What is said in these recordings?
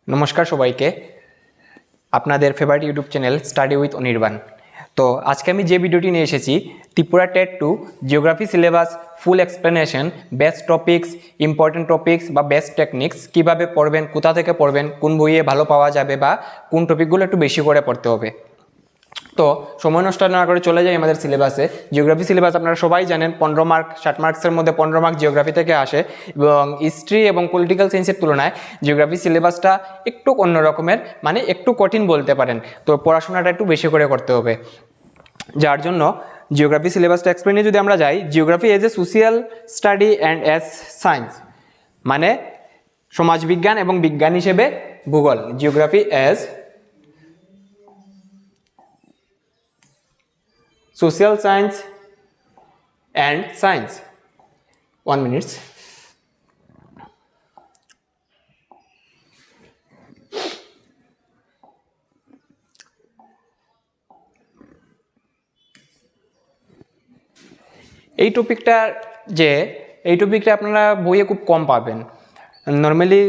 নমস্কার সবাইকে, আপনাদের favourite YouTube channel study with Anirban. তো আজকে আমি যে ভিডিওটি নিয়ে এসেছি, Tripura TET 2 geography syllabus full explanation, best topics, important topics বা বেস্ট টেকনিক্স কীভাবে পড়বেন, কোথা থেকে পড়বেন, কোন বইয়ে ভালো পাওয়া যাবে বা কোন টপিকগুলো একটু বেশি করে পড়তে হবে। তো সময় নষ্ট না করে চলে যাই আমাদের সিলেবাসে। জিওগ্রাফি সিলেবাস আপনারা সবাই জানেন 15 মার্ক, 60 মার্কসের মধ্যে 15 মার্ক জিওগ্রাফি থেকে আসে এবং হিস্ট্রি এবং পলিটিক্যাল সায়েন্সের তুলনায় জিওগ্রাফি সিলেবাসটা একটু অন্য রকমের, মানে একটু কঠিন বলতে পারেন। তো পড়াশোনাটা একটু বেশি করে করতে হবে, যার জন্য জিওগ্রাফি সিলেবাসটা এক্সপ্লেনে যদি আমরা যাই, geography as a social study and as science, মানে সমাজবিজ্ঞান এবং বিজ্ঞান হিসেবে ভূগোল। Geography as social science and science. 1 minute. এই টপিকটা আপনারা বইয়ে খুব কম পাবেন। নর্মালি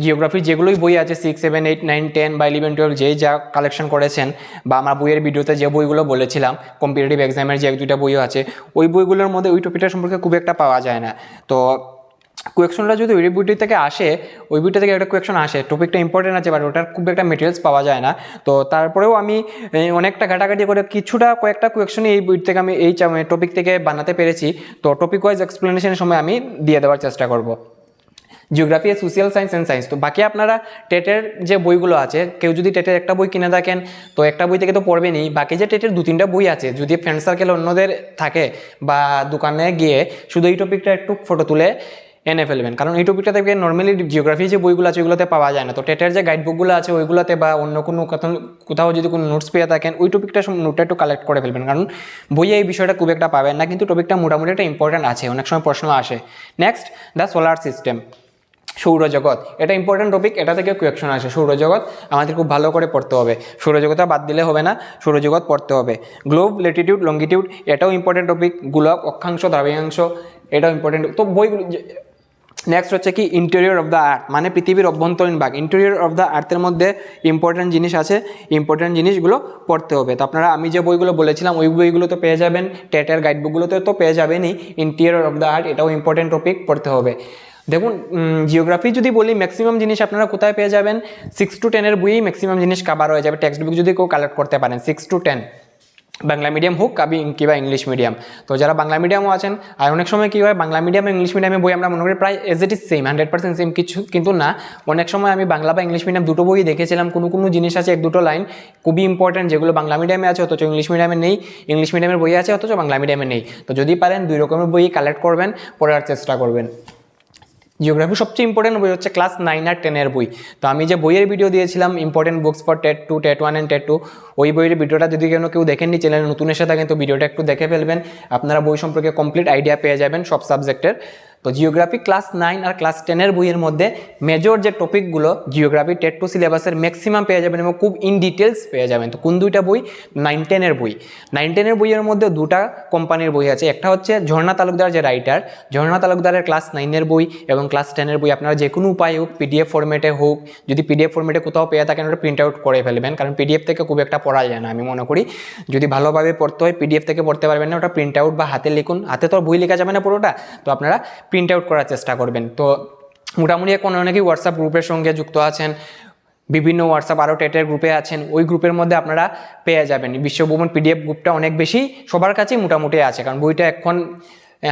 জিওগ্রাফির যেগুলোই বই আছে 6, 7, 8, 9, 10 বা 11, 12 যেই যা কালেকশন করেছেন, বা আমার বইয়ের ভিডিওতে যে বইগুলো বলেছিলাম কম্পিটিটিভ এক্সামের যে 1-2টা বইও আছে, ওই বইগুলোর মধ্যে ওই টপিকটা সম্পর্কে খুব একটা পাওয়া যায় না। তো কোয়েকশনটা যদি ওই বইটি থেকে আসে, ওই বইটা থেকে একটা কোয়েকশন আসে, টপিকটা ইম্পর্টেন্ট আছে, বাট ওটার খুব একটা মেটেরিয়ালস পাওয়া যায় না। তো তারপরেও আমি অনেকটা ঘাটাঘাটি করে কয়েকটা কোয়েকশনই এই বই থেকে আমি এই টপিক থেকে বানাতে পেরেছি। তো টপিক ওয়াইজ এক্সপ্লেনেশনের সময় আমি দিয়ে দেওয়ার চেষ্টা করব। Geography social science and science. তো বাকি আপনারা টেটের যে বইগুলো আছে, কেউ যদি টেটের একটা বই কিনে থাকেন তো একটা বই থেকে তো পড়বেনই, বাকি যে টেটের 2-3টা বই আছে, যদি ফ্রেন্ড সার্কেল অন্যদের থাকে বা দোকানে গিয়ে শুধু এই টপিকটা একটু ফটো তুলে এনে ফেলবেন, কারণ এই টপিকটা থেকে নর্মালি জিওগ্রাফি যে বইগুলো আছে ওইগুলোতে পাওয়া যায় না। তো টেটের যে গাইড বুকগুলো আছে ওইগুলোতে বা অন্য কোনো কোথাও যদি কোনো নোটস পেয়ে থাকেন, ওই টপিকটা নোটটা একটু কালেক্ট করে ফেলবেন, কারণ বইয়ে এই বিষয়টা খুব একটা পাবেন না, কিন্তু টপিকটা মোটামুটি একটা ইম্পর্টেন্ট আছে, অনেক সময় প্রশ্ন আসে। নেক্সট, দ্য সোলার সিস্টেম, সৌরজগৎ। এটা ইম্পর্টেন্ট টপিক, এটা থেকে কোয়েকশন আসে। সৌরজগৎ আমাদের খুব ভালো করে পড়তে হবে, সৌরজগৎটা বাদ দিলে হবে না, সৌরজগৎ পড়তে হবে। গ্লোব, ল্যাটিটিউড, লঙ্গিটিউড, এটাও ইম্পর্টেন্ট টপিক। গোলক, অক্ষাংশ, দ্রাঘিমাংশ, এটাও ইম্পর্টেন্ট। তো বইগুলো নেক্সট হচ্ছে কি ইন্টেরিয়র অফ দ্য আর্থ, মানে পৃথিবীর অভ্যন্তরীণ ভাগ। ইন্টেরিয়র অফ দ্য আর্থের মধ্যে ইম্পর্টেন্ট জিনিস আছে, ইম্পর্টেন্ট জিনিসগুলো পড়তে হবে। তো আপনারা আমি যে বইগুলো বলেছিলাম ওই বইগুলো তো পেয়ে যাবেন, টেটের গাইড বুকগুলোতে তো পেয়ে যাবেনই। ইন্টেরিয়র অফ দ্য আর্থ এটাও ইম্পর্টেন্ট টপিক, পড়তে হবে। দেখুন, জিওগ্রাফি যদি বলি ম্যাক্সিমাম জিনিস আপনারা কোথায় পেয়ে যাবেন, 6 to 10 বইয়েই ম্যাক্সিমাম জিনিস কভার হয়ে যাবে। টেক্সট বুক যদি কেউ কালেক্ট করতে পারেন 6 to 10, বাংলা মিডিয়াম হোক কিংবা ইংলিশ মিডিয়াম। তো যারা বাংলা মিডিয়ামও আছেন, আর অনেক সময় কী হয়, বাংলা মিডিয়াম ইংলিশ মিডিয়ামে বই আমরা মনে করি প্রায় as it is same, 100% same, কিছু কিন্তু না। অনেক সময় আমি বাংলা বা ইংলিশ মিডিয়াম দুটো বই দেখেছিলাম, কোনো জিনিস আছে 1-2টো লাইন খুবই ইম্পর্টেন্ট, যেগুলো বাংলা মিডিয়ামে আছে অথচ ইংলিশ মিডিয়ামে নেই, ইংলিশ মিডিয়ামের বই আছে অথচ বাংলা মিডিয়ামে নেই। তো যদি পারেন 2 রকমের বই কালেক্ট করবেন, পড়ার চেষ্টা করবেন। জিওগ্রাফি সবচেয়ে ইম্পর্টেন্ট বই হচ্ছে ক্লাস 9 আর 10 বই। তো আমি যে বইয়ের ভিডিও দিয়েছিলাম important books for TET 2, TET 1 and TET 2, ওই বইয়ের ভিডিওটা যদি কেউ দেখেননি, চ্যানেলে নতুন এসে থাকেন তো ভিডিওটা একটু দেখে ফেলবেন, আপনারা বই সম্পর্কে কমপ্লিট আইডিয়া পেয়ে যাবেন সব সাবজেক্টের। তো জিওগ্রাফি ক্লাস 9 আর ক্লাস 10 বইয়ের মধ্যে মেজর যে টপিকগুলো জিওগ্রাফি টেট 2 সিলেবাসের ম্যাক্সিমাম পেয়ে যাবেন এবং খুব ইন ডিটেলস পেয়ে যাবেন। তো কোন 2টা বই? 9-10 বই। 9-10 বইয়ের মধ্যে 2টা কোম্পানির বই আছে, একটা হচ্ছে ঝর্ণা তালুকদার যে রাইটার, ঝর্ণা তালুকদারের ক্লাস 9 বই এবং ক্লাস 10 বই আপনারা যে কোনো উপায় হোক, পিডিএফ ফরম্যাটে হোক, যদি পিডিএফ ফরম্যাটে কোথাও পেয়ে থাকেন ওটা প্রিন্ট আউট করে ফেলবেন, কারণ পিডিএফ থেকে খুব একটা পড়া যায় না আমি মনে করি। যদি ভালোভাবে পড়তে হয় পিডিএফ থেকে পড়তে পারবেন না, ওটা প্রিন্ট আউট বা হাতে লিখুন, হাতে তো বই লেখা যাবে না পুরোটা, তো আপনারা প্রিন্ট আউট করার চেষ্টা করবেন। তো মোটামুটি এখন অনেকেই হোয়াটসঅ্যাপ গ্রুপের সঙ্গে যুক্ত আছেন, বিভিন্ন হোয়াটসঅ্যাপ আরও টেটের গ্রুপে আছেন, ওই গ্রুপের মধ্যে আপনারা পেয়ে যাবেন। বিশ্বভ্রমণ পিডিএফ গ্রুপটা অনেক বেশি সবার কাছেই মোটামুটি আছে, কারণ বইটা এখন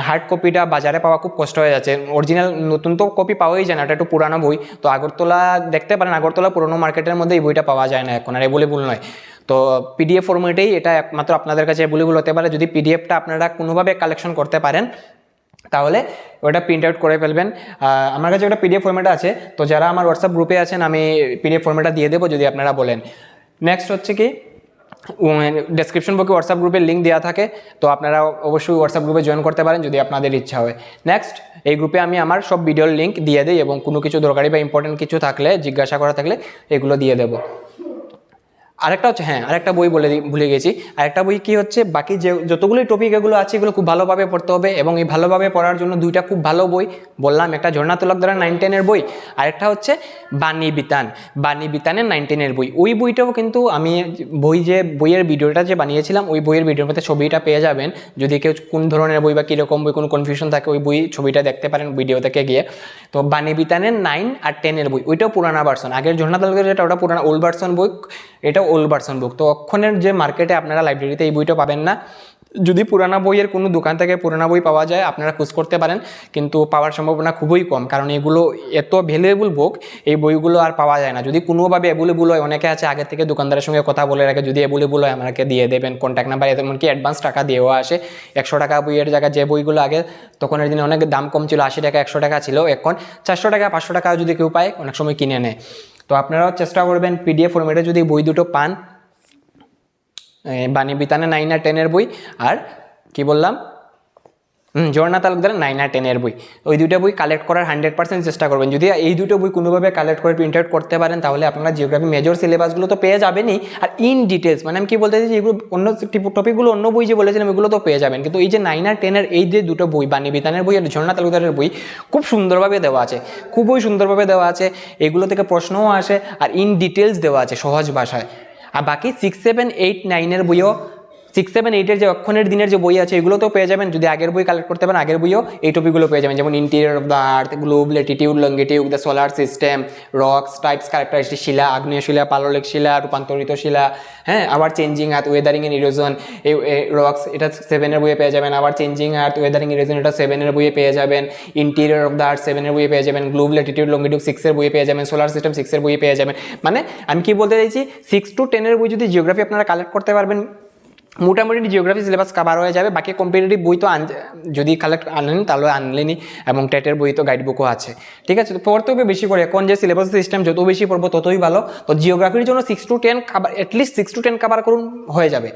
হার্ড কপিটা বাজারে পাওয়া খুব কষ্ট হয়ে যাচ্ছে। অরিজিনাল নতুন তো কপি পাওয়াই যায় না, এটা একটু পুরানো বই। তো আগরতলা দেখতে পারেন, আগরতলা পুরোনো মার্কেটের মধ্যে এই বইটা পাওয়া যায় না এখন, আর অ্যাভেলেবল নয়। তো পিডিএফ ফরম্যাটেই এটা একমাত্র আপনাদের কাছে অ্যাভেলেবল হতে পারে। যদি পিডিএফটা আপনারা কোনোভাবে কালেকশন করতে পারেন তাহলে ওটা প্রিন্ট আউট করে ফেলবেন। আমার কাছে ওটা পিডিএফ ফরম্যাটে আছে, তো যারা আমার হোয়াটসঅ্যাপ গ্রুপে আছেন আমি পিডিএফ ফরম্যাটটা দিয়ে দেবো যদি আপনারা বলেন। নেক্সট হচ্ছে কি ডেসক্রিপশন বক্সে হোয়াটসঅ্যাপ গ্রুপের লিঙ্ক দেওয়া থাকে, তো আপনারা অবশ্যই হোয়াটসঅ্যাপ গ্রুপে জয়েন করতে পারেন যদি আপনাদের ইচ্ছা হয়। নেক্সট, এই গ্রুপে আমি আমার সব ভিডিওর লিঙ্ক দিয়ে দিই এবং কোনো কিছু দরকারি বা ইম্পর্টেন্ট কিছু থাকলে, জিজ্ঞাসা করা থাকলে এগুলো দিয়ে দেবো। আরেকটা হচ্ছে, হ্যাঁ আরেকটা বই ভুলে গেছি। আরেকটা বই কি হচ্ছে, বাকি যে যতগুলি টপিক এগুলো আছে এগুলো খুব ভালোভাবে পড়তে হবে, এবং এই ভালোভাবে পড়ার জন্য দুইটা খুব ভালো বই বললাম, একটা ঝর্ণা তলকদারের 9-10 বই, আরেকটা হচ্ছে বাণী বিতানের 9-10 বই। ওই বইটাও কিন্তু আমি বইয়ের ভিডিওটা যে বানিয়েছিলাম, ওই বইয়ের ভিডিওর মধ্যে ছবিটা পেয়ে যাবেন। যদি কেউ কোন ধরনের বই বা কীরকম বই কোনো কনফিউশন থাকে, ওই বই ছবিটা দেখতে পারেন ভিডিও থেকে গিয়ে। তো বাণী বিতানের 9 আর 10 বই, ওইটাও পুরানা ভার্সন। আগের ঝর্ণা তলকদার যেটা ওটা পুরানা ওল্ড ভার্সন বই, এটা ওল্ড ভার্সন বুক। তো অক্ষণের যে মার্কেটে আপনারা লাইব্রেরিতে এই বইটা পাবেন না। যদি পুরানা বইয়ের কোনো দোকান থেকে পুরানা বই পাওয়া যায় আপনারা খোঁজ করতে পারেন, কিন্তু পাওয়ার সম্ভাবনা খুবই কম, কারণ এগুলো এত ভ্যালুয়েবল বুক, এই বইগুলো আর পাওয়া যায় না। যদি কোনোভাবে অ্যাভেলেবল হয়, অনেকে আছে আগে থেকে দোকানদারের সঙ্গে কথা বলে রাখে, যদি অ্যাভেলেবল হয় আমাকে দিয়ে দেবেন কন্ট্যাক্ট নাম্বার, এমনকি অ্যাডভান্স টাকা দিয়েও আসে। 100 টাকা বইয়ের জায়গায় যে বইগুলো আগে তখনের দিনে অনেক দাম কম ছিল, 80 টাকা 100 টাকা ছিল, এখন 400 টাকা 500 টাকা যদি কেউ পায় অনেক সময় কিনে নেয়। তো আপনারাও চেষ্টা করবেন পিডিএফ ফরম্যাটে যদি বই দুটো পান, বাণী বিতানে 9 আর 10 বই, আর কি বললাম, ঝর্ণা তালুকদারের 9 আর 10 বই, ওই দুটো বই কালেক্ট করার 100% চেষ্টা করবেন। যদি এই দুটো বই কোনোভাবে কালেক্ট করে প্রিন্ট আউট করতে পারেন, তাহলে আপনারা জিওগ্রাফি মেজর সিলেবাসগুলো তো পেয়ে যাবেনই, আর ইন ডিটেলস, মানে আমি কি বলতে চাইছি, এগুলো অন্য টপিকগুলো অন্য বই যে বলেছিলাম এগুলো তো পেয়ে যাবেন, কিন্তু এই যে 9 আর 10 এই যে দুটো বই, বাণী বিতানের বই আর ঝর্ণা তালুকদারের বই, খুব সুন্দরভাবে দেওয়া আছে, খুবই সুন্দরভাবে দেওয়া আছে। এগুলো থেকে প্রশ্নও আসে, আর ইন ডিটেলস দেওয়া আছে সহজ ভাষায়। আর বাকি 6, 7, 8, 9 বইও, 6, 7, 8 যে অক্ষণের দিনের যে বই আছে এগুলো তো পেয়ে যাবেন। যদি আগের বই কালেক্ট করতে পারেন, আগের বইও এই টপিকগুলো পেয়ে যাবেন, যেমন interior of the earth, globe, latitude, longitude, the solar system, rocks, types, characteristic, শিলা, আগ্নেয় শিলা, পাললিক শিলা, রূপান্তরিত শিলা, হ্যাঁ, আবার changing earth, weathering and erosion, এই রক্স, এটা 7 বইয়ে পেয়ে যাবেন। আবার চেঞ্জিং আর্থ, ওয়েদারিং ইরোজন, এটা 7 বইয়ে পেয়ে যাবেন। ইন্টেরিয়র অফ দ্য আর্থ 7 বইয়ে পেয়ে যাবেন। গ্লোব, ল্যাটিটিউড, লঙ্গিটিউড 6 বইয়ে পেয়ে যাবেন। সোলার সিস্টেম 6 বইয়ে পেয়ে যাবেন। মানে আমি কি বলতে চাইছি, 6 to 10 বই যদি জিওগ্রাফি আপনারা কালেক্ট করতে পারবেন, মোটামুটি জিওগ্রাফি সিলেবাস কভার হয়ে যাবে। বাকি কম্পিটিটিভ বই তো যদি কালেক্ট আনেন তাহলে আনলেনি, এবং টেটের বই তো গাইড বুকও আছে, ঠিক আছে। তো পড়তে হবে বেশি করে, এখন যে সিলেবাস সিস্টেম যত বেশি পড়বো ততই ভালো। তো জিওগ্রাফির জন্য 6 to 10 cover, at least 6 to 10 cover করুন, হয়ে যাবে,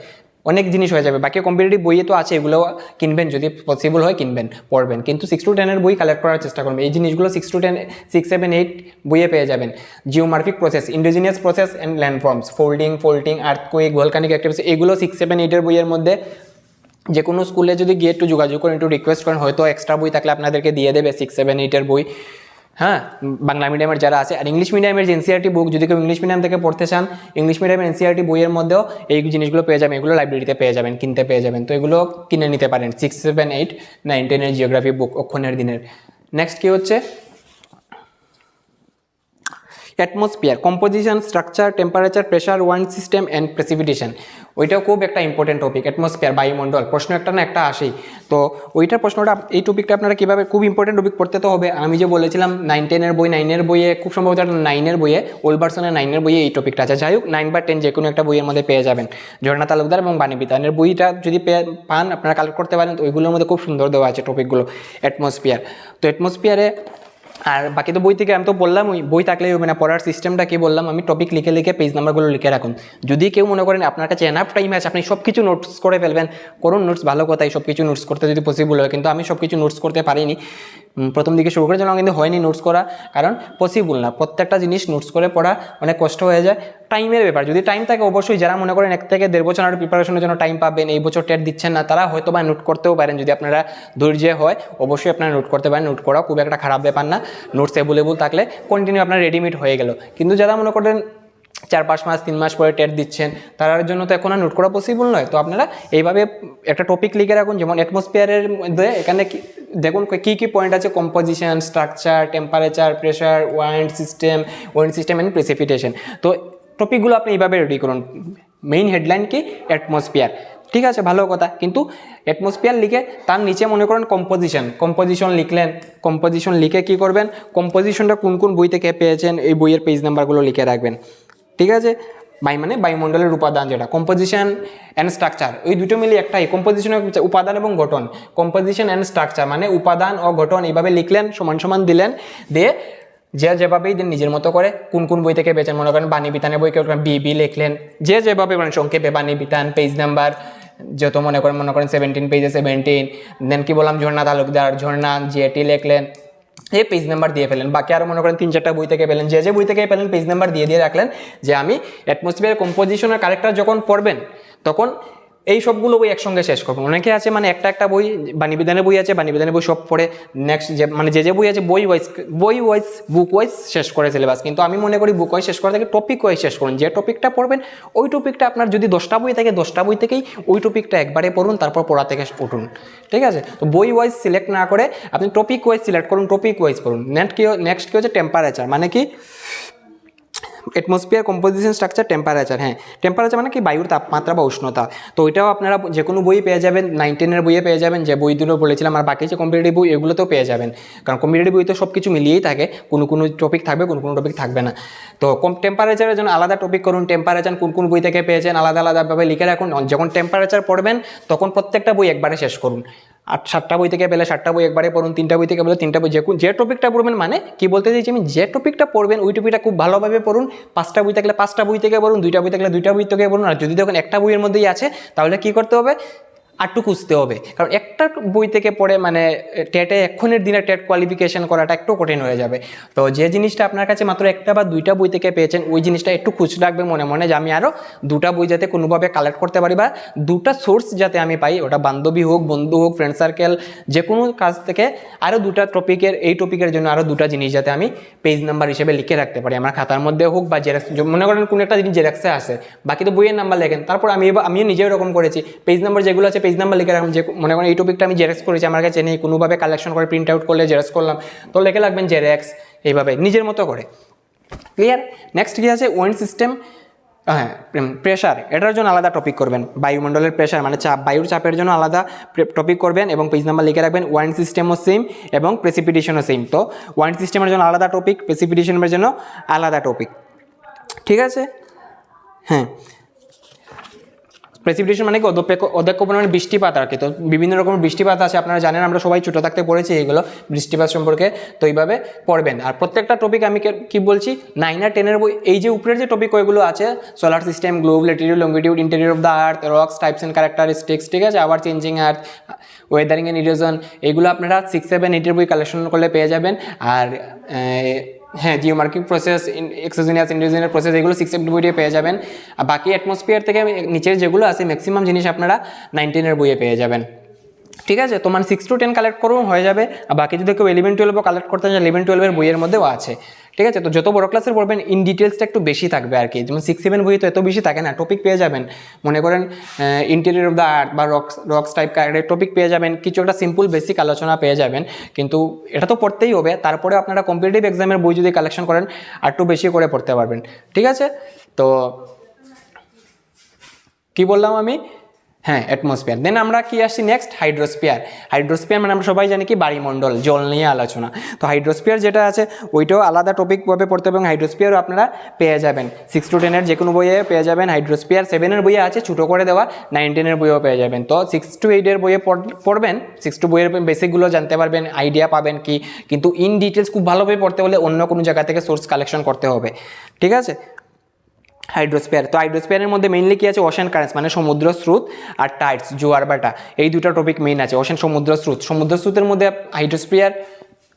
অনেক জিনিস হয়ে যাবে। বাকি কম্পিটিটিভ বইয়ে তো আছে, এগুলো কিনবেন, যদি পসিবল হয় কিনবেন, পড়বেন, কিন্তু 6 to 10 বই কালেক্ট করার চেষ্টা করবেন। এই জিনিসগুলো 6 to 10, 6, 7, 8 বইয়ে পেয়ে যাবেন। Geomorphic process, indigenous process and ল্যান্ডফর্মস, folding, earthquake, volcanic activity, এগুলো 6, 7, 8 বইয়ের মধ্যে যে কোনো স্কুলে যদি গিয়ে একটু যোগাযোগ করেন, একটু রিকোয়েস্ট করেন, হয়তো এক্সট্রা বই থাকলে আপনাদেরকে দিয়ে দেবে 6, 7, 8 বই, হ্যাঁ, বাংলা মিডিয়ামের যারা আছে। আর ইংলিশ মিডিয়ামের যে এনসিআরটি বুক, যদি কেউ ইংলিশ মিডিয়াম থেকে পড়তে চান, ইংলিশ মিডিয়ামের এনসিআরটি বইয়ের মধ্যেও এই জিনিসগুলো পেয়ে যাবেন, এগুলো লাইব্রেরিতে পেয়ে যাবেন, কিনতে পেয়ে যাবেন। তো এগুলো কিনে নিতে পারেন, 6, 7, 8, 9, 10 জিওগ্রাফি বুক অক্ষণের দিনের। নেক্সট কি হচ্ছে, atmosphere, composition, structure, temperature, pressure, wind system and precipitation. ওইটাও খুব একটা ইম্পর্টেন্ট টপিক, অ্যাটমসফিয়ার, বায়ুমণ্ডল। প্রশ্ন একটা না একটা আসেই, তো ওইটার প্রশ্নটা, এই টপিকটা আপনারা কীভাবে, খুব ইম্পর্টেন্ট টপিক পড়তে তো হবে। আমি যে বলেছিলাম 9, 10 বই, 9 বইয়ে খুব সম্ভবত 9 বইয়ে, ওল্ড ভার্সনের 9 বইয়ে এই টপিকটা আছে। যাই হোক, 9 বা 10 যে কোনো একটা বইয়ের মধ্যে পেয়ে যাবেন। ঝর্ণা তালুকদার এবং বাণী বিতানের বইটা যদি পান, আপনারা কালেক্ট করতে পারেন, তো ওইগুলোর মধ্যে খুব সুন্দর দেওয়া আছে টপিকগুলো। অ্যাটমসফিয়ার, তো অ্যাটমসফিয়ারে, আর বাকি তো বই থেকে আমি তো বললাম, ওই বই থাকলেই হবে না, পড়ার সিস্টেমটা কি বললাম আমি, টপিক লিখে পেজ নাম্বারগুলো লিখে রাখুন। যদি কেউ মনে করেন আপনার কাছে এনাফ টাইম আছে, আপনি সব কিছু নোটস করে ফেলবেন, করুন নোটস, ভালো কথাই, সব কিছু নোটস করতে যদি পসিবল হয়, কিন্তু আমি সব কিছু নোটস করতে পারিনি, প্রথম দিকে শুরু করেছিলাম, কিন্তু হয়নি নোটস করা, কারণ পসিবল না, প্রত্যেকটা জিনিস নোটস করে পড়া অনেক কষ্ট হয়ে যায়, টাইমের ব্যাপার। যদি টাইম থাকে অবশ্যই, যারা মনে করেন 1 থেকে 1.5 বছর আর প্রিপারেশনের জন্য টাইম পাবেন, এই বছর টেট দিচ্ছেন না, তারা হয়তো বা নোট করতেও পারেন, যদি আপনারা ধৈর্য হয় অবশ্যই আপনারা নোট করতে পারেন। নোট করা খুব একটা খারাপ ব্যাপার না, নোটস অ্যাভেলেবল থাকলে কন্টিনিউ আপনার রেডিমেড হয়ে গেল। কিন্তু যারা মনে করেন 4-5 মাস 3 মাস পরে টেট দিচ্ছেন, তার জন্য তো এখন আর নোট করা পসিবল নয়। তো আপনারা এইভাবে একটা টপিক লিখে রাখুন, যেমন অ্যাটমসফিয়ারের মধ্যে এখানে দেখুন কী কী পয়েন্ট আছে, composition, structure, temperature, pressure, wind system and precipitation. তো টপিকগুলো আপনি এইভাবে রেডি করুন। মেইন হেডলাইন কি, অ্যাটমসফিয়ার, ঠিক আছে, ভালো কথা। কিন্তু অ্যাটমসফিয়ার লিখে তার নিচে মনে করেন কম্পোজিশন লিখলেন, কম্পোজিশন লিখে কী করবেন, কম্পোজিশনটা কোন কোন বই থেকে পেয়েছেন, এই বইয়ের পেজ নাম্বারগুলো লিখে রাখবেন, ঠিক আছে। মানে বায়ুমণ্ডলের উপাদান, যেটা কম্পোজিশন অ্যান্ড স্ট্রাকচার, ওই দুটো মিলিয়ে একটাই, কম্পোজিশন উপাদান এবং গঠন, কম্পোজিশন অ্যান্ড স্ট্রাকচার মানে উপাদান ও গঠন, এইভাবে লিখলেন, সমান সমান দিলেন, দিয়ে যেভাবেই দেন নিজের মতো করে, কোন কোন বই থেকে পেয়েছেন, মনে করেন বাণী বিতানের বই কেউ বি লিখলেন, যেভাবে মানে সংক্ষেপে বাণী বিতান, পেজ নাম্বার যত মনে করেন 17 পেজে 17, দেন কি বললাম ঝর্ণা তালুকদার, ঝর্ণা জিএটি লিখলেন, এই পেজ নাম্বার দিয়ে ফেলেন। বাকি আরও মনে করেন 3-4টা বই থেকে পেলেন, যে বই থেকে পেলেন পেজ নাম্বার দিয়ে রাখলেন যে আমি অ্যাটমসফিয়ার, কম্পোজিশন আর ক্যারেক্টার যখন পড়বেন তখন এই সবগুলো বই একসঙ্গে শেষ করবেন। অনেকে আছে মানে একটা বই, বাণীবিধানের বই আছে, বাণীবিধানের বই সব পড়ে নেক্সট যে বই আছে বই ওয়াইজ বুক ওয়াইজ শেষ করে সিলেবাস। কিন্তু আমি মনে করি বুক ওয়াইজ শেষ করা থেকে টপিক ওয়াইজ শেষ করুন। যে টপিকটা পড়বেন ওই টপিকটা আপনার যদি 10টা বই থাকে 10টা বই থেকেই ওই টপিকটা একবারে পড়ুন, তারপর পড়া থেকে উঠুন। ঠিক আছে, তো বই ওয়াইজ সিলেক্ট না করে আপনি টপিক ওয়াইজ সিলেক্ট করুন, টপিক ওয়াইজ পড়ুন। নেক্সট কি হচ্ছে টেম্পারেচার, মানে কি অ্যাটমসফিয়ার, কম্পোজিশন, স্ট্রাকচার, টেম্পারেচার। হ্যাঁ, টেম্পারেচার মানে কি বায়ুর তাপমাত্রা বা উষ্ণতা। তো ওইটাও আপনারা যে কোনো বই পেয়ে যাবেন, 9-10 বইয়ে পেয়ে যাবেন, যে বইগুলো বলেছিলাম। আর বাকি যে কম্পিটিটিভ বই এগুলোতেও পেয়ে যাবেন, কারণ কম্পিটিটিভ বই তো সব কিছু মিলিয়েই থাকে, কোনো টপিক থাকবে, কোনো টপিক থাকবে না। তো টেম্পারেচারের জন্য আলাদা টপিক করুন, টেম্পারেচার কোন বই থেকে পেয়েছেন আলাদাভাবে লিখে রাখুন। যখন টেম্পারেচার পড়বেন তখন প্রত্যেকটা বই একবারে শেষ করুন। 7টা বই থেকে পেলে 7টা বই একবারে পড়ুন, 3টা বই থেকে পেলে 3টা বই, যে টপিকটা পড়বেন, মানে কি বলতে চাইছি আমি, যে টপিকটা পড়বেন ওই টপিকটা খুব ভালোভাবে পড়ুন। 5টা বই থাকলে 5টা বই থেকে পড়ুন, 2টা বই থাকলে 2টা বই থেকে পড়ুন। আর যদি দেখুন একটা বইয়ের মধ্যেই আছে তাহলে কি করতে হবে, আরটু খুঁজতে হবে, কারণ একটা বই থেকে পড়ে মানে টেটে এক্ষণের দিনে টেট কোয়ালিফিকেশন করাটা একটু কঠিন হয়ে যাবে। তো যে জিনিসটা আপনার কাছে মাত্র 1টা বা 2টা বই থেকে পেয়েছেন ওই জিনিসটা একটু খুঁজ রাখবে মনে যে আমি আরও 2টা বই যাতে কোনোভাবে কালেক্ট করতে পারি, বা 2টা সোর্স যাতে আমি পাই, ওটা বান্ধবী হোক, বন্ধু হোক, ফ্রেন্ড সার্কেল, যে কোনো কাজ থেকে আরও 2টা টপিকের, এই টপিকের জন্য আরও 2টা জিনিস যাতে আমি পেজ নাম্বার হিসেবে লিখে রাখতে পারি আমার খাতার মধ্যে হোক, বা জেরক্স, মনে করেন কোনো একটা জিনিস জেরক্সে আসে, বাকি তো বইয়ের নাম্বার লেখেন। তারপর আমিও নিজেও এরকম করেছি, পেজ নাম্বার যেগুলো আছে পেজ নাম্বার লিখে রাখলাম। যে মনে করেন এই টপিকটা আমি জেরক্স করেছি, আমার কাছে নেই, কোনোভাবে কালেকশন করে প্রিন্ট আউট করলে জেরক্স করলাম, তো লিখে রাখবেন জেরক্স, এইভাবে নিজের মতো করে। ক্লিয়ার? নেক্সট কি আছে, ওয়েন্ড সিস্টেম, হ্যাঁ প্রেশার, এটার জন্য আলাদা টপিক করবেন। বায়ুমণ্ডলের প্রেশার মানে চাপ, বায়ুর চাপের জন্য আলাদা টপিক করবেন এবং পেজ নাম্বার লিখে রাখবেন। ওয়াইন্ড সিস্টেমও সেম এবং প্রেসিপিটেশনও সেম। তো ওয়াইন্ড সিস্টেমের জন্য আলাদা টপিক, প্রেসিপিটেশনের জন্য আলাদা টপিক। ঠিক আছে? হ্যাঁ, প্রেসিপিটেশন মানে কি অধ্যক্ষ পরিমাণে বৃষ্টিপাত আর কি। তো বিভিন্ন রকমের বৃষ্টিপাত আছে, আপনারা জানেন, আমরা সবাই ছোটো থাকতে পড়েছি এগুলো বৃষ্টিপাত সম্পর্কে। তো এইভাবে পড়বেন। আর প্রত্যেকটা টপিক আমি কি বলছি, 9 আর 10 বই, এই যে উপরের যে টপিক ওইগুলো আছে, solar system, globe, latitude, longitude, interior of the earth, rocks, types and characteristics, ঠিক আছে, আবার changing earth, Wuthering and erosion, এইগুলো আপনারা 6, 7, 8 বই কালেকশন করলে পেয়ে যাবেন। আর হ্যাঁ, জিওমার্কিং প্রসেস, এক্সোজেনিয়াস ইন্ডিজিনিয়াস প্রসেস, এগুলো 6 বইয়ে পেয়ে যাবেন। আর বাকি অ্যাটমসফিয়ার থেকে নিচের যেগুলো আছে ম্যাক্সিমাম জিনিস আপনারা 9-10 বইয়ে পেয়ে যাবেন। ঠিক আছে, তো মানে 6 to 10 কালেক্ট করুন হয়ে যাবে। আর বাকি যদি কেউ 11-12 কালেক্ট করতে চান, 11-12 বইয়ের মধ্যেও আছে। ঠিক আছে, তো যত বড় ক্লাসের পড়বেন ইন ডিটেলসটা একটু বেশি থাকবে আর কি। যেমন 6-7 বই তো এত বেশি থাকে না, টপিক পেয়ে যাবেন। মনে করেন ইন্টেরিয়র অফ দ্য আর্থ বা রক্স টাইপ টপিক পেয়ে যাবেন, কিছু একটা সিম্পল বেসিক আলোচনা পেয়ে যাবেন। কিন্তু এটা তো পড়তেই হবে, তারপরে আপনারা কম্পিটিটিভ এক্সামের বই যদি কালেকশন করেন আর একটু বেশি করে পড়তে পারবেন। ঠিক আছে, তো কি বললাম আমি, হ্যাঁ অ্যাটমসফিয়ার। দেন আমরা কি আসছি নেক্সট, হাইড্রোস্ফিয়ার। হাইড্রোস্ফিয়ার মানে আমরা সবাই জানি কি বায়ুমণ্ডল, জল নিয়ে আলোচনা। তো হাইড্রোস্ফিয়ার যেটা আছে ওইটাও আলাদা টপিকভাবে পড়তে হবে এবং হাইড্রোস্ফিয়ারও আপনারা পেয়ে যাবেন 6 to 10 যে কোনো বইয়ে পেয়ে যাবেন। হাইড্রোস্ফিয়ার 7 বইয়ে আছে ছোটো করে দেওয়া, 9-10 বইয়েও পেয়ে যাবেন। তো 6 to 8 বইয়ে পড়বেন, 6 to বইয়ের বেসিকগুলো জানতে পারবেন, আইডিয়া পাবেন কি। কিন্তু ইন ডিটেলস খুব ভালোভাবে পড়তে হলে অন্য কোনো জায়গা থেকে সোর্স কালেকশন করতে হবে। ঠিক আছে, হাইড্রোস্ফিয়ার। তো হাইড্রোস্ফিয়ারের মধ্যে মেইনলি কি আছে, ওশেন কারেন্টস মানে সমুদ্র স্রোত, আর টাইডস জোয়ার ভাটা, এই দুটো টপিক মেইন আছে। ওশেন, সমুদ্র স্রোত, সমুদ্র স্রোতের মধ্যে হাইড্রোস্ফিয়ার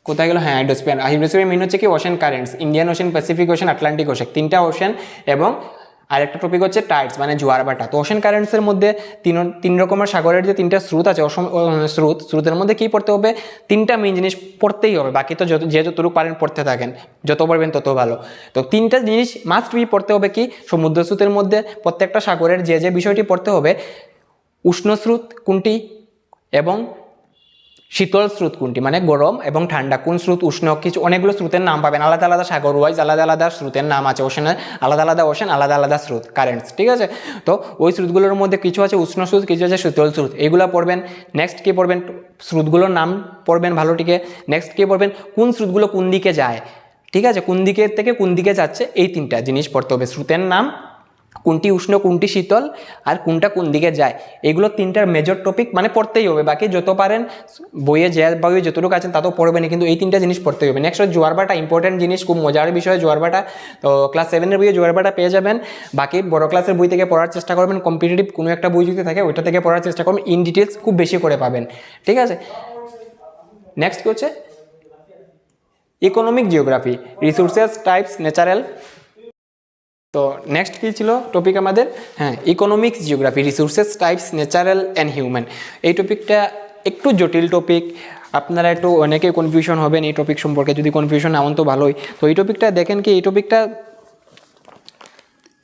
কোথায় গেল, হ্যাঁ হাইড্রোস্ফিয়ার মেইন হচ্ছে কি ocean currents, Indian ocean, Pacific ocean, Atlantic ocean, 3টা ওশেন। এবং আরেকটা টপিক হচ্ছে টাইডস মানে জোয়ার ভাটা। তো ওশেন কারেন্টসের মধ্যে তিন রকমের সাগরের যে 3টা স্রোত আছে, স্রোতের মধ্যে কী পড়তে হবে, 3টা মেইন জিনিস পড়তেই হবে। বাকি তো যতটুকু পারেন পড়তে থাকেন, যত পারবেন তত ভালো। তো 3টা জিনিস মাস্ট বি পড়তে হবে কি, সমুদ্র স্রোতের মধ্যে প্রত্যেকটা সাগরের যে বিষয়টি পড়তে হবে, উষ্ণ স্রোত কোনটি এবং শীতল স্রোত কোনটি, মানে গরম এবং ঠান্ডা কোন স্রোত, উষ্ণ, কিছু অনেকগুলো স্রোতের নাম পাবেন, আলাদা আলাদা সাগর ওয়াইজ আলাদা আলাদা স্রোতের নাম আছে, ওশেনের আলাদা আলাদা ওশেন, আলাদা আলাদা স্রোত কারেন্টস। ঠিক আছে, তো ওই স্রোতগুলোর মধ্যে কিছু আছে উষ্ণ স্রোত, কিছু আছে শীতল স্রোত, এইগুলো পড়বেন। নেক্সট কী পড়বেন, স্রোতগুলোর নাম পড়বেন ভালোটিকে। নেক্সট কী পড়বেন, কোন স্রোতগুলো কোন দিকে যায়, ঠিক আছে, কোন দিকে থেকে কোন দিকে যাচ্ছে, এই 3টা জিনিস পড়তে হবে। স্রোতের নাম, কোনটি উষ্ণ কোনটি শীতল, আর কোনটা কোন দিকে যায়, এগুলো 3টার মেজর টপিক মানে পড়তেই হবে। বাকি যত পারেন বইয়ে যতটুকু আছেন তা তো পড়বেনি, কিন্তু এই 3টা জিনিস পড়তেই হবে। নেক্সট জোয়ার ভাটা, ইম্পর্টেন্ট জিনিস, খুব মজার বিষয় জোয়ার ভাটা। তো ক্লাস 7 বইয়ে জোয়ার ভাটা পেয়ে যাবেন। বাকি বড় ক্লাসের বই থেকে পড়ার চেষ্টা করবেন, কম্পিটিটিভ কোনো একটা বই যদি থাকে ওইটা থেকে পড়ার চেষ্টা করবেন, ইন ডিটেলস খুব বেশি করে পাবেন। ঠিক আছে, নেক্সট কি হচ্ছে, economic geography, resources, types, natural. তো নেক্সট কী ছিল টপিক আমাদের? হ্যাঁ, economics geography, resources, types, natural and human. এই টপিকটা একটু জটিল টপিক, আপনারা একটু অনেকে কনফিউশন হবেন এই টপিক সম্পর্কে। যদি কনফিউশন এমন তো ভালোই। তো এই টপিকটা দেখেন কি, এই টপিকটা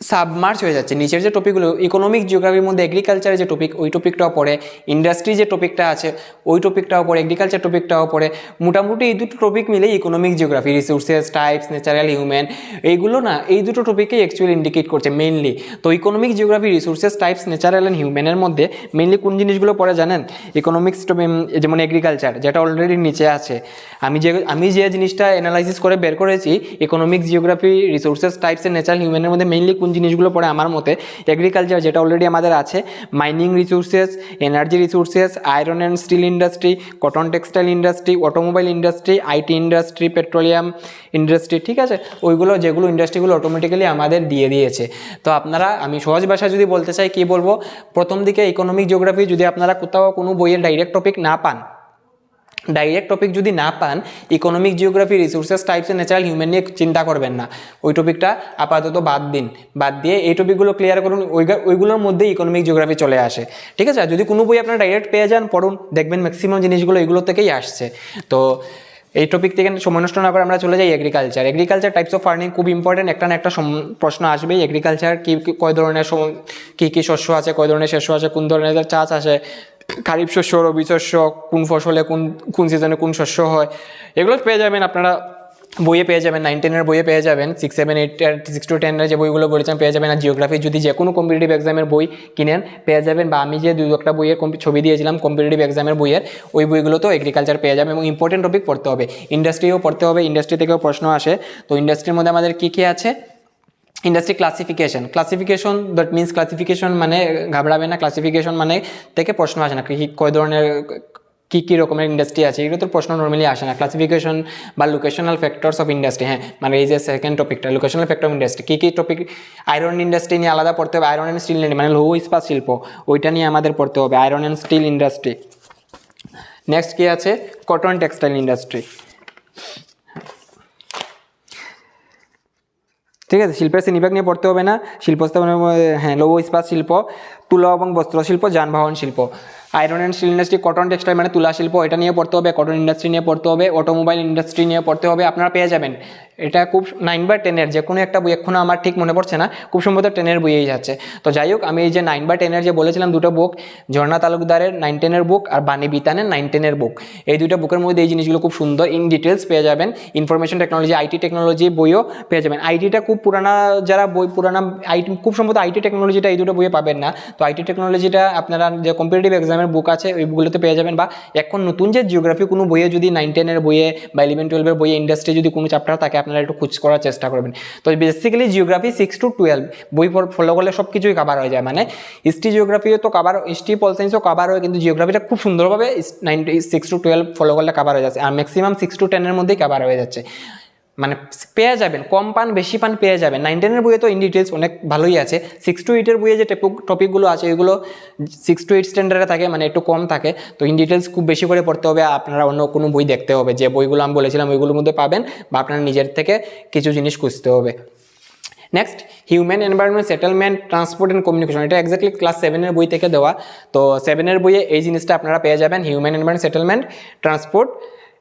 সাবমার্জ হয়ে যাচ্ছে। নিচের যে টপিকগুলো ইকোনমিক জিওগ্রাফির মধ্যে এগ্রিকালচারের যে টপিক, ওই টপিকটাও পড়ে, ইন্ডাস্ট্রি যে টপিকটা আছে ওই টপিকটাও পড়ে, এগ্রিকালচার টপিকটাও পড়ে। মোটামুটি এই দুটো টপিক মিলে economic geography, resources, types, natural, human, এইগুলো না এই দুটো টপিকেই অ্যাকচুয়ালি ইন্ডিকেট করছে মেইনলি। তো economic geography, resources, types, natural and হিউম্যানের মধ্যে মেইনলি কোন জিনিসগুলো পড়ে জানেন? ইকোনমিক্স যেমন এগ্রিকালচার, যেটা অলরেডি নিচে আছে, আমি যে জিনিসটা অ্যানালাইসিস করে বের করেছি, economics geography, resources, types and natural হিউম্যানের মধ্যে মেইনলি কোন জিনিসগুলো পড়ে আমার মতে? এগ্রিকালচার, যেটা অলরেডি আমাদের আছে, mining resources, energy resources, iron and steel industry, cotton textile industry, automobile industry, IT industry, petroleum industry, ঠিক আছে? ওইগুলো যেগুলো ইন্ডাস্ট্রিগুলো অটোমেটিক্যালি আমাদের দিয়ে দিয়েছে। তো আপনারা, আমি সহজ ভাষায় যদি বলতে চাই, কি বলবো, প্রথম দিকে ইকোনমিক জিওগ্রাফি যদি আপনারা কোথাও কোনো বইয়ের ডাইরেক্ট টপিক না পান, economic geography, resources, types and natural human নিয়ে চিন্তা করবেন না, ওই টপিকটা আপাতত বাদ দিয়ে এই টপিকগুলো ক্লিয়ার করুন। ওইগুলোর মধ্যেই ইকোনমিক জিওগ্রাফি চলে আসে, ঠিক আছে? যদি কোনো বই আপনারা ডাইরেক্ট পেয়ে যান, পড়ুন, দেখবেন ম্যাক্সিমাম জিনিসগুলো এগুলো থেকেই আসছে। তো এই টপিক থেকে সময় নষ্ট না করে আমরা চলে যাই এগ্রিকালচার টাইপস অফ ফার্মিং। খুব ইম্পর্টেন্ট, একটা না একটা প্রশ্ন আসবেই। এগ্রিকালচার কয় ধরনের, কী শস্য আছে, কয় ধরনের শস্য আছে, কোন ধরনের চাষ আছে, খারিফ শস্য, রবি শস্য, কোন ফসলে কোন সিজনে কোন শস্য হয়, এগুলো পেয়ে যাবেন আপনারা বইয়ে, পেয়ে যাবেন 9-10 বইয়ে পেয়ে যাবেন, 6, 7, 8, 6-10 যে বইগুলো বলেছেন পেয়ে যাবেন। আর জিওগ্রাফি যদি যে কোনো কম্পিটিটিভ এক্সামের বই কিনেন পেয়ে যাবেন, বা আমি যে 2-1টা বইয়ের ছবি দিয়েছিলাম কম্পিটিটিভ এক্সামের বইয়ের, ওই বইগুলো তো এগ্রিকালচার পেয়ে যাবেন। এবং ইম্পর্টেন্ট টপিক পড়তে হবে, ইন্ডাস্ট্রিও পড়তে হবে, ইন্ডাস্ট্রি থেকেও প্রশ্ন আসে। তো ইন্ডাস্ট্রির মধ্যে আমাদের কী কী আছে? Industry classification, that means classification মানে ঘাবড়াবে না, ক্লাসিফিকেশন মানে থেকে প্রশ্ন আসে না, কয় ধরনের কী রকমের ইন্ডাস্ট্রি আছে, এগুলো তো প্রশ্ন নর্মালি আসে না। ক্লাসিফিকেশন বা লোকেশনাল ফ্যাক্টরস অফ ইন্ডাস্ট্রি, হ্যাঁ, মানে এই যে সেকেন্ড টপিকটা, লোকেশনাল ফ্যাক্টর অফ ইন্ডাস্ট্রি, কী টপিক? আয়রন ইন্ডাস্ট্রি নিয়ে আলাদা পড়তে হবে, আয়রন অ্যান্ড স্টিল মানে লৌহ ইস্পাত শিল্প, ওইটা নিয়ে আমাদের পড়তে হবে, iron and steel industry. Next কী আছে? কটন টেক্সটাইল ইন্ডাস্ট্রি, ঠিক আছে? শিল্পের শ্রেণীবিভাগ নিয়ে পড়তে হবে না, শিল্প স্থাপনের, হ্যাঁ, লৌহ ইস্পাত শিল্প, তুলা এবং বস্ত্র শিল্প, যানবাহন শিল্প। Iron and steel industry, cotton textile মানে তুলা শিল্প, এটা নিয়ে পড়তে হবে, কটন ইন্ডাস্ট্রি নিয়ে পড়তে হবে, অটোমোবাইল ইন্ডাস্ট্রি নিয়ে পড়তে হবে। আপনারা পেয়ে যাবেন, এটা খুব 9/10 যে কোনো একটা বই, এখনও আমার ঠিক মনে পড়ছে না, খুব সম্ভবত 10 বইয়েই যাচ্ছে। তো যাই হোক, আমি এই যে 9/10 যে বলেছিলাম দুটো বুক, ঝর্ণা তালুকদারের 9-10 বুক আর বাণী বিতানের 9-10 বুক, এই দুটো বুকের মধ্যে এই জিনিসগুলো খুব সুন্দর ইন ডিটেলস পেয়ে যাবেন। ইনফরমেশন টেকনোলজি, আইটি টেকনোলজি বইও পেয়ে যাবেন। আইটিটা খুব পুরানা, যারা পুরানা আইটি, খুব সম্ভবত আইটি টেকনোলজিটা এই দুটো বইয়ে পাবেন না। তো আইটি টেকনোলজিটা আপনারা যে কম্পিটিটিভ এক্সামের বুক আছে ওই বুকগুলোতে পেয়ে যাবেন। বা এখন নতুন যে জিওগ্রাফি কোনো বইয়ে যদি 9-10 বইয়ে বা 11-12 বইয়ে ইন্ডাস্ট্রি যদি কোনো চ্যাপ্টার থাকে, আপনারা একটু খোঁজ করার চেষ্টা করবেন। তো বেসিক্যালি জিওগ্রাফি 6-12 বই ফলো করলে সব কিছুই কভার হয়ে যায়। মানে হিস্ট্রি জিওগ্রাফিও তো কভার, হিস্ট্রি পল সায়েন্সও কভার হয়, কিন্তু জিওগ্রাফিটা খুব সুন্দরভাবে 6-12 ফলো করলে কভার হয়ে যাচ্ছে। আর ম্যাক্সিমাম 6-10 মধ্যেই কভার হয়ে যাচ্ছে। মানে পেয়ে যাবেন, কম পান বেশি পান পেয়ে যাবেন। 9-10 বইয়ে তো ইন ডিটেলস অনেক ভালোই আছে। 6-8 বইয়ে যে টপিকগুলো আছে ওইগুলো 6-8 স্ট্যান্ডার্ডে থাকে, মানে একটু কম থাকে। তো ইন ডিটেলস খুব বেশি করে পড়তে হবে, আপনারা অন্য কোনো বই দেখতে হবে, যে বইগুলো আমি বলেছিলাম ওইগুলোর মধ্যে পাবেন, বা আপনারা নিজের থেকে কিছু জিনিস খুঁজতে হবে। Next, human environment, settlement, transport and communication, এটা এক্স্যাক্টলি ক্লাস 7 বই থেকে দেওয়া। তো 7 বইয়ে এই জিনিসটা আপনারা পেয়ে যাবেন, human environment, settlement, transport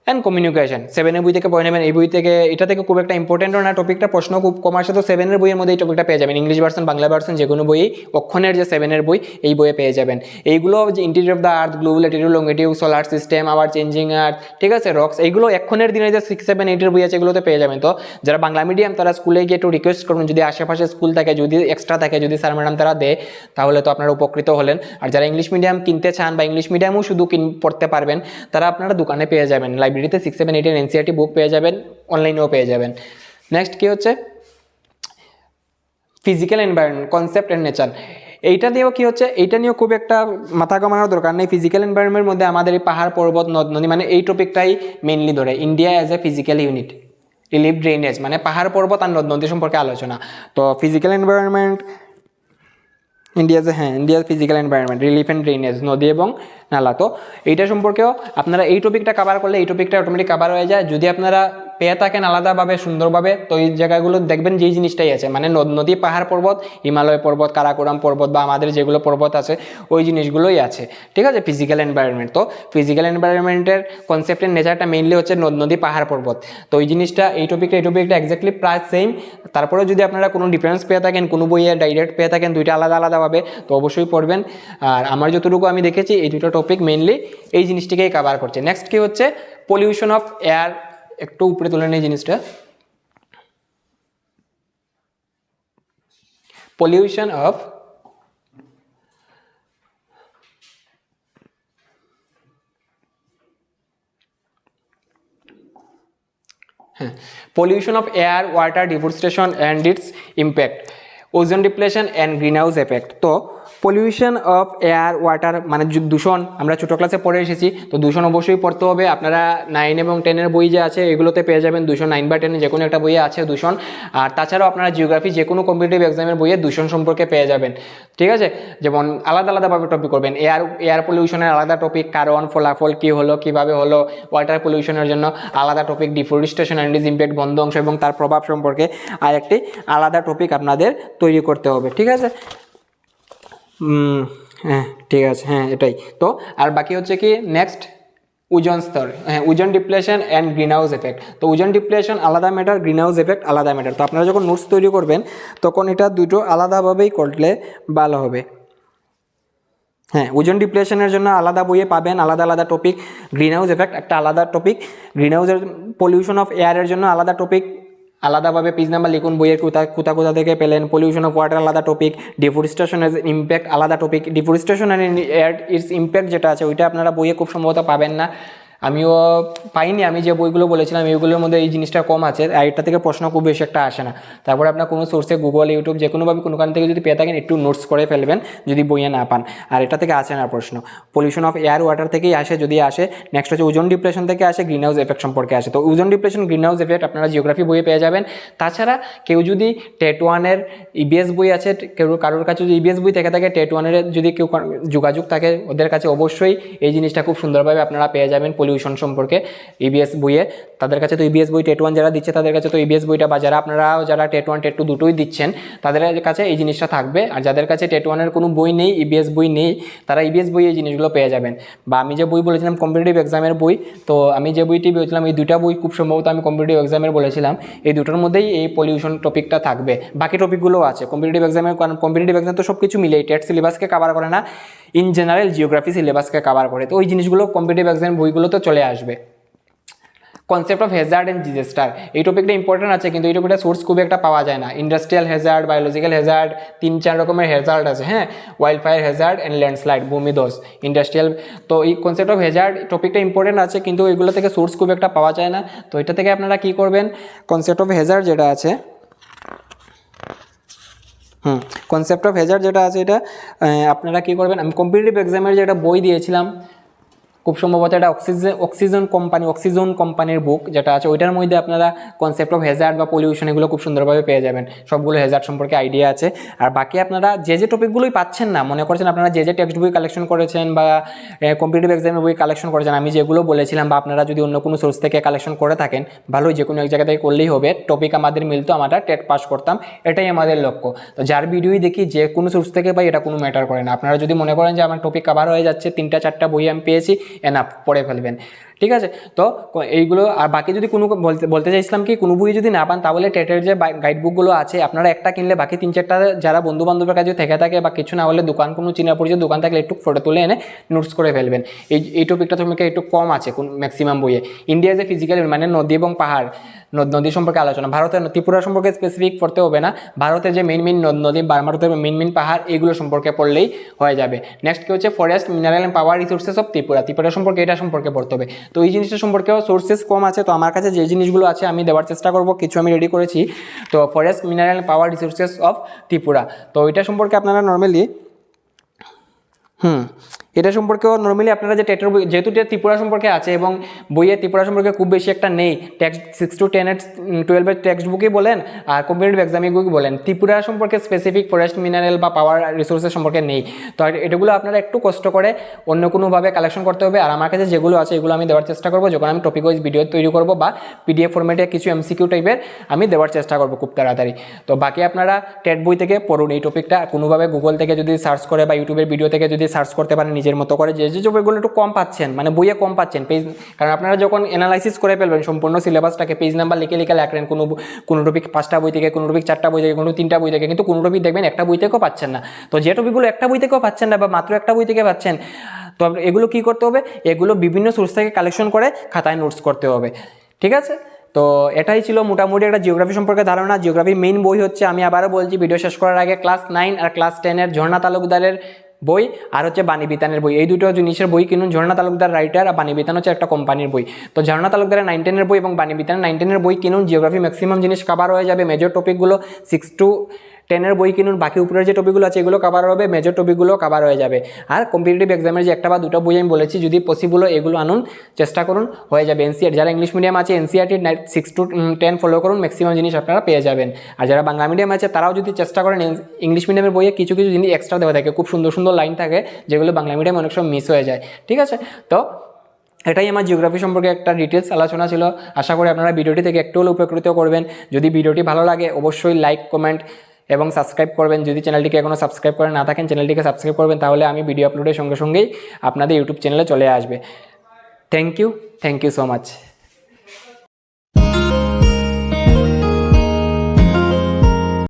and communication. 7 বই থেকে পড়ে নেবেন। এই বই থেকে, এটা থেকে খুব একটা ইম্পর্টেন্টও না টপিকটা, প্রশ্ন খুব কম আসে। তো 7 বইয়ের মধ্যে এই টপিকটা পেয়ে যাবেন, ইংলিশ ভার্সন, বাংলা ভার্সন, যে কোনো বই, অক্ষণের যে 7 বই, এই বইয়ে পেয়ে যাবেন। এইগুলো যে interior of the earth, global Latitude, longitude, solar system, আবার চেঞ্জিং আর্থ, ঠিক আছে, রক্স, এইগুলো এক্ষণের দিনে যে 6-7-8 বই আছে এগুলোতে পেয়ে যাবেন। তো যারা বাংলা মিডিয়াম তারা স্কুলে গিয়ে একটু রিকোয়েস্ট করুন, যদি আশেপাশে স্কুল থাকে, যদি এক্সট্রা থাকে, যদি স্যার ম্যাডাম তারা দেয়, তাহলে তো আপনারা উপকৃত হলেন। আর যারা ইংলিশ মিডিয়াম কিনতে চান বা ইংলিশ মিডিয়ামও শুধু পড়তে পারবেন, তারা আপনারা দোকানে পেয়ে যাবেন, লাইব্রেরিতে 6-7-8 এনসিইআরটি বুক পেয়ে যাবেন, অনলাইনেও পেয়ে যাবেন। নেক্সট কি হচ্ছে? Physical environment, concept and nature. এইটা দিয়েও কি হচ্ছে, এইটা নিয়েও খুব একটা মাথা ঘামানোর দরকার নেই। ফিজিক্যাল এনভায়রনমেন্টের মধ্যে আমাদের এই পাহাড়, পর্বত, নদ নদী, মানে এই টপিকটাই মেইনলি ধরে। India as a physical unit, relief, drainage, মানে পাহাড়, পর্বত আর নদ নদী সম্পর্কে আলোচনা। তো ফিজিক্যাল এনভায়রনমেন্ট, ইন্ডিয়ার physical environment, relief and drainage, নদী এবং নালা। তো এইটা সম্পর্কেও আপনারা এই টপিকটা কভার করলে এই টপিকটা অটোমেটিক কভার হয়ে যায়। যদি আপনারা পেয়ে থাকেন আলাদাভাবে সুন্দরভাবে, তো এই জায়গাগুলো দেখবেন যেই জিনিসটাই আছে, মানে নদী পাহাড় পর্বত, হিমালয় পর্বত, কারাকোরাম পর্বত বা আমাদের যেগুলো পর্বত আছে ওই জিনিসগুলোই আছে, ঠিক আছে। ফিজিক্যাল এনভায়রনমেন্ট, তো ফিজিক্যাল এনভায়রনমেন্টের কনসেপ্টের নেচারটা মেইনলি হচ্ছে নদী পাহাড় পর্বত। তো এই জিনিসটা এই টপিকটা এক্স্যাক্টলি প্রায় সেম। তারপরেও যদি আপনারা কোনো ডিফারেন্স পেয়ে থাকেন, কোনো বইয়ে ডাইরেক্ট পেয়ে থাকেন দুইটা আলাদা আলাদাভাবে, তো অবশ্যই পড়বেন। আর আমার যতটুকু আমি দেখেছি এই দুটো টপিক মেইনলি এই জিনিসটিকেই কভার করছে। নেক্সট কি হচ্ছে পলিউশন অফ এয়ার, একটু উপরে তুলে নেই জিনিসটা, pollution of pollution of air, water, deforestation and its impact, ozone depletion and greenhouse effect। তো পলিউশন অফ এয়ার ওয়াটার মানে দূষণ আমরা ছোটো ক্লাসে পড়ে এসেছি, তো দূষণ অবশ্যই পড়তে হবে। আপনারা 9 এবং 10-এর বই যে আছে এগুলোতে পেয়ে যাবেন দূষণ, 9 বা 10 যে কোনো একটা বইয়ে আছে দূষণ। আর তাছাড়াও আপনারা জিওগ্রাফি যে কোনো কম্পিটিটিভ এক্সামের বইয়ে দূষণ সম্পর্কে পেয়ে যাবেন, ঠিক আছে। যেমন আলাদা আলাদাভাবে টপিক করবেন, এয়ার পলিউশনের আলাদা টপিক, কারণ ফলাফল কী হলো কীভাবে হলো, ওয়াটার পলিউশনের জন্য আলাদা topic, deforestation and is impact, বন ধ্বংস এবং তার প্রভাব সম্পর্কে আর একটি আলাদা টপিক আপনাদের তৈরি করতে হবে, ঠিক আছে। হ্যাঁ ঠিক আছে, হ্যাঁ এটাই তো। আর বাকি হচ্ছে কি নেক্সট ওজন স্তর, হ্যাঁ ওজন depletion and green house effect. তো ওজন ডিপ্লেশন আলাদা ম্যাটার, গ্রিন হাউস এফেক্ট আলাদা ম্যাটার। তো আপনারা যখন নোটস তৈরি করবেন তখন এটা দুটো আলাদাভাবেই করলে ভালো হবে। হ্যাঁ ওজন ডিপ্লেশনের জন্য আলাদা বইয়ে পাবেন আলাদা আলাদা টপিক, গ্রিন হাউস এফেক্ট একটা আলাদা টপিক, গ্রিন হাউসের পলিউশন অফ এয়ারের জন্য আলাদা টপিক, আলাদাভাবে পেজ নাম্বার লিখুন বইয়ের কোথা থেকে পেলেন। পলিউশন অফ ওয়াটার আলাদা টপিক, ডিফরেস্টেশনের ইম্প্যাক্ট আলাদা topic, deforestation and air it's impact যেটা আছে ওইটা আপনারা বইয়ে খুব সম্ভবত পাবেন না, আমিও পাইনি। আমি যে বইগুলো বলেছিলাম এইগুলোর মধ্যে এই জিনিসটা কম আছে, আর এটা থেকে প্রশ্ন খুব বেশি একটা আসে না। তারপরে আপনার কোনো সোর্সে গুগল, ইউটিউব যে কোনোভাবে কোনোখান থেকে যদি পেয়ে থাকেন একটু নোটস করে ফেলবেন যদি বইয়ে না পান। আর এটা থেকে আসে না প্রশ্ন, পলিউশন অফ এয়ার ওয়াটার থেকেই আসে যদি আসে। নেক্সট হচ্ছে ওজন ডিপ্রেশন থেকে আসে, গ্রিন হাউস এফেক্ট সম্পর্কে আসে। তো ওজন ডিপ্রেশন, গ্রিন হাউস এফেক্ট আপনারা জিওগ্রাফি বইয়ে পেয়ে যাবেন। তাছাড়া কেউ যদি টেট 1-এর ইবিএস বই আছে, কারোর কাছে যদি ইবিএস বই থেকে থাকে, টেট 1-এর যদি কেউ যোগাযোগ থাকে ওদের কাছে অবশ্যই এই জিনিসটা খুব সুন্দরভাবে আপনারা পেয়ে যাবেন পলিউশন সম্পর্কে ইবিএস বইয়ে। তাদের কাছে তো ইবিএস বই টেট 1 যারা দিচ্ছে তাদের কাছে তো ইবিএস বইটা, বা যারা আপনারাও যারা টেট 1 টেট 2 দুটোই দিচ্ছেন তাদের কাছে এই জিনিসটা থাকবে। আর যাদের কাছে টেট 1-এর কোনো বই নেই, ইবিএস বই নেই, তারা ইবিএস বই এই জিনিসগুলো পেয়ে যাবেন। বা আমি যে বই বলেছিলাম কম্পিটিটিভ এক্সামের বই, তো আমি যে বইটি বলেছিলাম এই দুইটা বই খুব সম্ভবত আমি কম্পিটিটিভ এক্সামের বলেছিলাম, এই দুটোর মধ্যেই এই পলিউশন টপিকটা থাকবে। বাকি টপিকগুলোও আছে কম্পিটিটিভ এক্সামের, কারণ কম্পিটিটিভ এক্সাম তো সব কিছু মিলেই টেট সিলেবাসকে কভার করে না, ইন জেনারেল জিওগ্রাফি সিলেবাসকে কভার করে। তো ওই জিনিসগুলো কম্পিটিটিভ এক্সামের বইগুলো তো চলে আসবে। Concept of Hazard and disaster, এই টপিকটা ইম্পর্টেন্ট আছে কিন্তু এই টপিকটা সোর্স খুব একটা পাওয়া যায় না। ইন্ডাস্ট্রিয়াল হ্যাজার্ড, বায়োলজিক্যাল হ্যাজার্ড, 3-4 রকমের হ্যাজার্ড আছে, হ্যাঁ, wild fire Hazard and landslide, ভূমিধস, ইন্ডাস্ট্রিয়াল। তো এই কনসেপ্ট অফ হ্যাজার্ড টপিকটা ইম্পর্টেন্ট আছে কিন্তু এগুলো থেকে সোর্স খুব একটা পাওয়া যায় না। তো এটা থেকে আপনারা কী করবেন, কনসেপ্ট অফ হ্যাজার্ড যেটা আছে, কনসেপ্ট অফ হ্যাজার্ড যেটা আছে এটা আপনারা কী করবেন, আমি কম্পিটিটিভ এক্সামের যেটা বই দিয়েছিলাম খুব সম্ভবত এটা অক্সিজন কোম্পানির বুক যেটা আছে ওইটার মধ্যে আপনারা কনসেপ্ট অফ হ্যাজার্ড বা পলিউশন এগুলো খুব সুন্দরভাবে পেয়ে যাবেন, সবগুলো হ্যাজার্ড সম্পর্কে আইডিয়া আছে। আর বাকি আপনারা যে টপিকগুলোই পাচ্ছেন না, মনে করছেন আপনারা যে টেক্সট বই কালেকশন করেছেন বা কম্পিটিটিভ এক্সামের বই কালেকশন করেছেন, আমি যেগুলো বলেছিলাম, বা আপনারা যদি অন্য কোনো সোর্স থেকে কালেকশন করে থাকেন ভালোই, যে কোনো এক জায়গা থেকে করলেই হবে, টপিক আমাদের মিলতো, আমরা টেট পাস করতাম, এটাই আমাদের লক্ষ্য। তো যার ভিডিওই দেখি যে কোনো সোর্স থেকে পাই এটা কোনো ম্যাটার করে না। আপনারা যদি মনে করেন যে আমার টপিক কভার হয়ে যাচ্ছে, 3-4টা বই আমি পেয়েছি, এনাফ, পড়ে ফেলবেন, ঠিক আছে। তো এইগুলো আর বাকি যদি কোনো বলতে চাইছিলাম কি, কোনো বই যদি না পান তাহলে টেটের যে গাইড বুকগুলো আছে আপনারা একটা কিনলে বাকি 3-4টা যারা বন্ধু বান্ধবের কাছে থেকে থাকে, বা কিছু না হলে দোকান, কোনো চিনা পরিচিত দোকান থাকলে একটু ফটো তুলে এনে নোটস করে ফেলবেন। এই টপিকটা তোমাকে একটু কম আছে ম্যাক্সিমাম বইয়ে। ইন্ডিয়া যে ফিজিক্যাল মানে নদী এবং পাহাড়, নদী সম্পর্কে আলোচনা, ভারতের ত্রিপুরা সম্পর্কে স্পেসিফিক পড়তে হবে না, ভারতের যে মেইন নদী, ভারতের মেইন পাহাড়, এগুলো সম্পর্কে পড়লেই হয়ে যাবে। নেক্সট কি হচ্ছে forest, mineral and power resources of Tripura সম্পর্কে, এটা সম্পর্কে পড়তে হবে। তো এই জিনিসটা সম্পর্কেও সোর্সেস কম আছে, তো আমার কাছে যে জিনিসগুলো আছে আমি দেওয়ার চেষ্টা করব, কিছু আমি রেডি করেছি। তো forest, mineral and power resources of Tripura, তো এটা সম্পর্কে আপনারা নর্মালি এটা সম্পর্কেও নর্মালি আপনারা যে টেটের বই, যেহেতু ত্রিপুরা সম্পর্কে আছে এবং বইয়ে ত্রিপুরা সম্পর্কে খুব বেশি একটা নেই, টেক্সট 6 to 10 12-এর টেক্সট বুকই বলেন আর কম্পিটিটিভ এক্সামিং বুক বলেন, ত্রিপুরা সম্পর্কে স্পেসিফিক ফরেস্ট মিনারেল বা পাওয়ার রিসোর্সের সম্পর্কে নেই। তো এগুলো আপনারা একটু কষ্ট করে অন্য কোনোভাবে কালেকশন করতে হবে। আর আমার কাছে যেগুলো আছে এগুলো আমি দেওয়ার চেষ্টা করবো যখন আমি টপিক ওয়াইজ ভিডিও তৈরি করবো বা পিডিএফ ফরম্যাটে কিছু এমসিকিউ টাইপের আমি দেওয়ার চেষ্টা করবো খুব তাড়াতাড়ি। তো বাকি আপনারা টেট বই থেকে পড়ুন এই টপিকটা, কোনোভাবে গুগল থেকে যদি সার্চ করে বা ইউটিউবের ভিডিও থেকে যদি সার্চ করতে পারেন নিজের মতো করে, যে টপিকগুলো একটু কম পাচ্ছেন মানে বইয়ে কম পাচ্ছেন পেজ, কারণ আপনারা যখন অ্যানালাইসিস করে ফেলবেন সম্পূর্ণ সিলেবাসটাকে পেজ নাম্বার লিখে রাখলেন, কোনো টপিক 5টা বই থেকে, কোনো টপিক 4টা বই থেকে, কোনো 3টা বই থেকে, কিন্তু কোনো টপিক দেখবেন একটা বই থেকেও পাচ্ছেন না। তো যে টপিকগুলো একটা বই থেকেও পাচ্ছেন না বা মাত্র একটা বই থেকে পাচ্ছেন, তো এগুলো কী করতে হবে, এগুলো বিভিন্ন সোর্স থেকে কালেকশন করে খাতায় নোটস করতে হবে, ঠিক আছে। তো এটাই ছিল মোটামুটি একটা জিওগ্রাফি সম্পর্কে ধারণা। জিওগ্রাফির মেইন বই হচ্ছে, আমি আবারও বলছি ভিডিও শেষ করার আগে, ক্লাস 9 আর ক্লাস 10-এর ঝর্ণা তালুকদারের বই আর হচ্ছে বাণী বিতানের বই, এই দুটো জিনিসের বই কিনুন। ঝর্ণা তালুকদার রাইটার আর বাণী বিতান হচ্ছে একটা কোম্পানির বই। তো ঝর্ণা তালুকদারের 9-10-এর বই এবং বাণী বিতানের 9-10-এর বই কিনুন। জিওগ্রাফি ম্যাক্সিমাম জিনিস কভার হয়ে যাবে, মেজর টপিকগুলো 6 to 10-এর বই কিনুন, বাকি উপরের যে টপিকগুলো আছে এগুলো কভার হবে, মেজর টপিকগুলো কভার হয়ে যাবে। আর কম্পিটিটিভ এক্সামের যে একটা বা দুটো বই আমি বলেছি, যদি পসিবল হয় এগুলো আনুন, চেষ্টা করুন, হয়ে যাবে। এনসিআরটি যারা ইংলিশ মিডিয়াম আছে এনসিআরটি 6 to 10 ফলো করুন, ম্যাক্সিমাম জিনিস আপনারা পেয়ে যাবেন। আর যারা বাংলা মিডিয়াম আছে তারাও যদি চেষ্টা করেন, ইংলিশ মিডিয়ামের বইয়ে কিছু কিছু জিনিস এক্সট্রা দেওয়া থাকে, খুব সুন্দর সুন্দর লাইন থাকে যেগুলো বাংলা মিডিয়ামে অনেক সময় মিস হয়ে যায়, ঠিক আছে। তো এটাই আমার জিওগ্রাফি সম্পর্কে একটা ডিটেলস আলোচনা ছিল। আশা করি আপনারা ভিডিওটি থেকে একটু হলেও উপকৃত করবেন। যদি ভিডিওটি ভালো লাগে অবশ্যই লাইক, কমেন্ট এবং সাবস্ক্রাইব করবেন। যদি চ্যানেলটিকে এখনও সাবস্ক্রাইব করে না থাকেন চ্যানেলটিকে সাবস্ক্রাইব করবেন, তাহলে আমি ভিডিও আপলোডের সঙ্গে সঙ্গেই আপনাদের ইউটিউব চ্যানেলে চলে আসবে। Thank you so much.